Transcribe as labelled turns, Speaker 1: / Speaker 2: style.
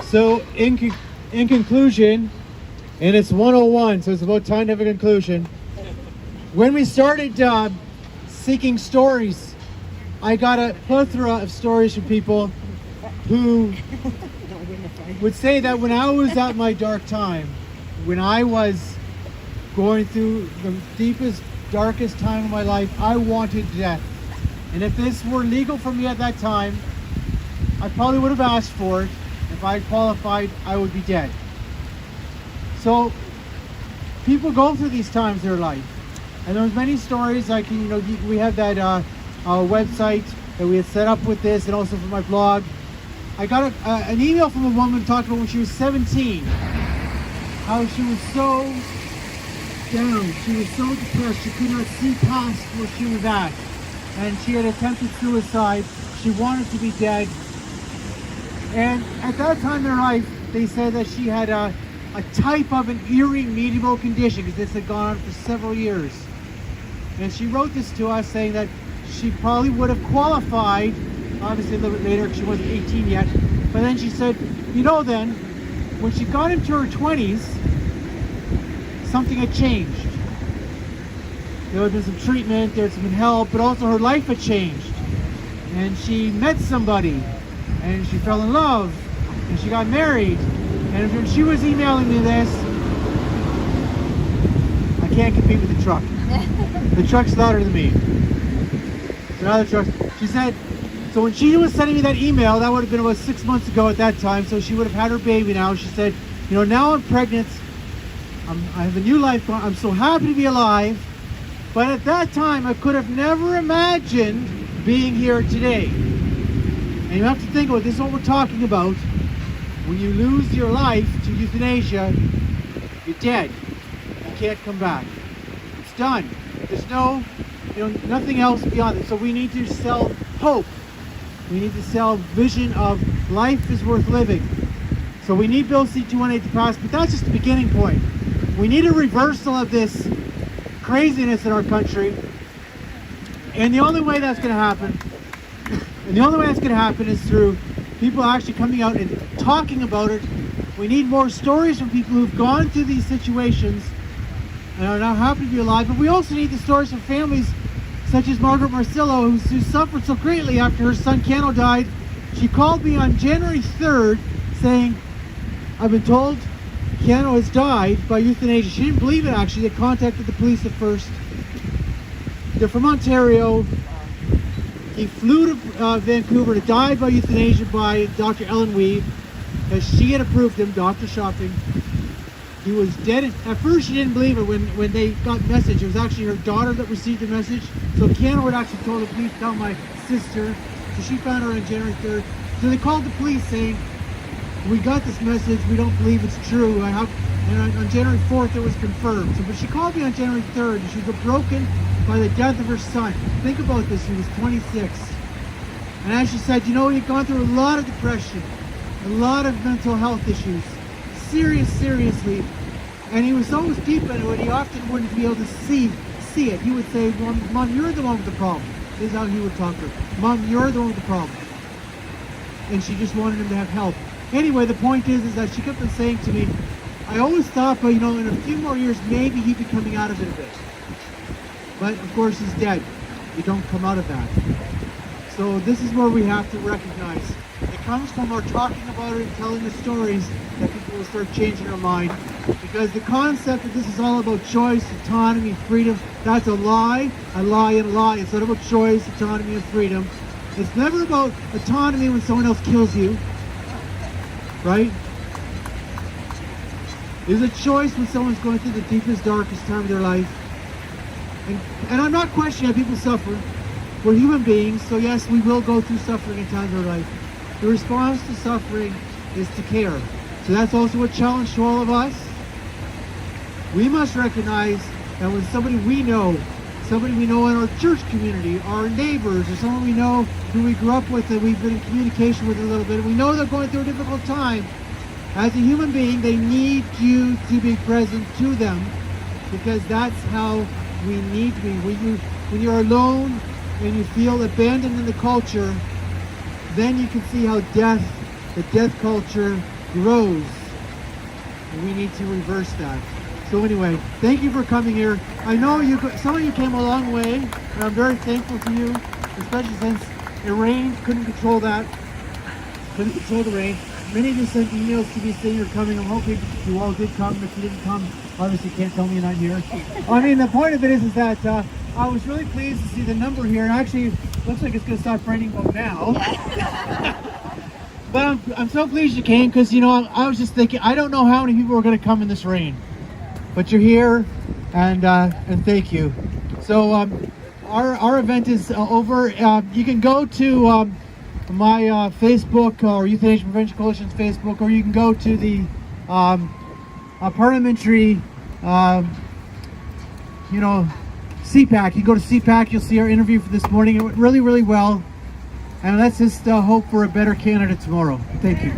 Speaker 1: So in conclusion, and it's 101, so it's about time to have a conclusion. When we started seeking stories, I got a plethora of stories from people who would say that when I was at my dark time, when I was going through the deepest, darkest time of my life, I wanted death. And if this were legal for me at that time, I probably would have asked for it. If I qualified, I would be dead. So people go through these times in their life. And there's many stories, like, we have that website that we had set up with this, and also for my blog. I got an email from a woman talking about when she was 17, how she was so down, she was so depressed, she could not see past where she was at. And she had attempted suicide, she wanted to be dead. And at that time in her life, they said that she had a type of an eerie medieval condition, because this had gone on for several years. And she wrote this to us saying that she probably would have qualified, obviously a little bit later because she wasn't 18 yet, but then she said, then, when she got into her 20s, something had changed. There had been some treatment, there had been help, but also her life had changed. And she met somebody, and she fell in love, and she got married. And when she was emailing me this, I can't compete with the truck. The truck's louder than me. So now the truck. She said, so when she was sending me that email, that would have been about 6 months ago at that time, so she would have had her baby now. She said, now I'm pregnant, I have a new life going, I'm so happy to be alive, but at that time I could have never imagined being here today. And you have to think about, this is what we're talking about. When you lose your life to euthanasia, you're dead. You can't come back. It's done. There's no, nothing else beyond it. So we need to sell hope. We need to sell vision of life is worth living. So we need Bill C-218 to pass, but that's just the beginning point. We need a reversal of this craziness in our country. And the only way that's going to happen, is through people actually coming out and talking about it. We need more stories from people who've gone through these situations and are now happy to be alive. But we also need the stories from families such as Margaret Marcillo, who suffered so greatly after her son Cano died. She called me on January 3rd saying, I've been told Cano has died by euthanasia. She didn't believe it, actually. They contacted the police at first. They're from Ontario. He flew to Vancouver to die by euthanasia by Dr. Ellen Weave, because she had approved him, Dr. Shopping. He was dead. At first she didn't believe it when they got the message. It was actually her daughter that received the message. So Cano had actually told the police, tell my sister. So she found her on January 3rd. So they called the police saying, we got this message, we don't believe it's true. And on January 4th it was confirmed. So, but she called me on January 3rd, and she was broken by the death of her son. Think about this, he was 26. And as she said, he had gone through a lot of depression, a lot of mental health issues, seriously. And he was so deep into it, he often wouldn't be able to see it. He would say, Mom, you're the one with the problem. This is how he would talk to her. Mom, you're the one with the problem. And she just wanted him to have help. Anyway, the point is that she kept on saying to me, I always thought, but in a few more years, maybe he'd be coming out of it a bit. But of course, he's dead. You don't come out of that. So this is where we have to recognize. It comes from our talking about it and telling the stories that people will start changing their mind. Because the concept that this is all about choice, autonomy, freedom, that's a lie, and a lie. It's not about choice, autonomy, and freedom. It's never about autonomy when someone else kills you. Right? There's a choice when someone's going through the deepest, darkest time of their life. And I'm not questioning how people suffer. We're human beings, so yes, we will go through suffering in times of our life. The response to suffering is to care. So that's also a challenge to all of us. We must recognize that when somebody we know in our church community, our neighbors, or someone we know who we grew up with and we've been in communication with a little bit, and we know they're going through a difficult time, as a human being, they need you to be present to them, because that's how we need to be. When you're alone and you feel abandoned in the culture, then you can see how the death culture grows. And we need to reverse that. So anyway, thank you for coming here. I know some of you came a long way, and I'm very thankful to you, especially since it rained, couldn't control that. Couldn't control the rain. Many of you sent emails to me saying you're coming. I'm hoping you all did come. If you didn't come, obviously you can't tell me you're not here. I mean, the point of it is that I was really pleased to see the number here. And actually, looks like it's going to start raining about now. But I'm so pleased you came because, you know, I was just thinking, I don't know how many people are going to come in this rain. But you're here, and thank you. So our event is over. You can go to my Facebook or Euthanasia Prevention Coalition's Facebook, or you can go to the parliamentary, CPAC. You go to CPAC, you'll see our interview for this morning. It went really, really well. And let's just hope for a better Canada tomorrow. Thank you.